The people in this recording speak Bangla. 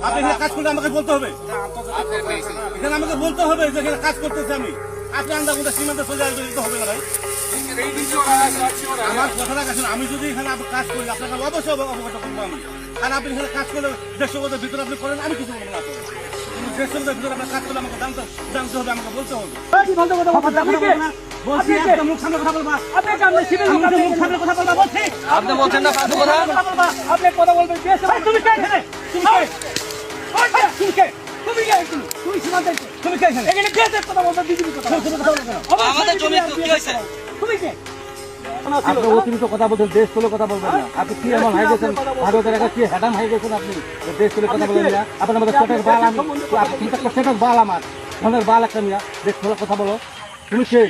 আপনি এখানে কাজ করলে আমাকে বলতে হবে, এখানে আমাকে বলতে হবে যে এখানে কাজ করতেছি আমি। আপনি আন্দাজ মধ্যে সীমান্তে চলে আসবেন, এটা হবে না ভাই। আমার কথাটা কাছে আমি যদি এখানে কাজ করি আপনাকে অবশ্যই অবগত করবো আমি। আর আপনি এখানে কাজ করলে 150 গজের ভিতরে আপনি করেন, আমি কিছু বলবো না আপনাকে। 150 গজের ভিতরে আপনার কাজ করলে আমাকে জানতে হবে, আমাকে বলতে হবে। বলছি একদম মুখ সামনে কথা বলবা, আপনি মুখ সামনে কথা বলবা বলছি। আপনি বলছেন না ফালতু কথা। আপনি কথা বলবেন তুমি কে এখানে? তুমি কে? তুমি কে? তুমি কে তুমি তুমি সীমান্তে তুমি কে এখানে? এখানে দেশের কথা বলবেন বিজেপির কথা তুমি কথা বলো কেন? আমাদের জমি কি হয়েছে? তুমি কে আপনি অতিরিক্ত কথা বলছেন, দেশ তুলে কথা বলবেন না। আপনি কি এমন হয়ে গেছেন, ভারতের একটা কি হ্যাডাম হয়ে গেছেন আপনি, দেশ তুলে কথা বলেন না। আপনার মধ্যে সেটার বাল, আমি সেটার বাল, আমার ধনের বাল একটা মিয়া, দেশ তুলে কথা বলো। তুমি কে?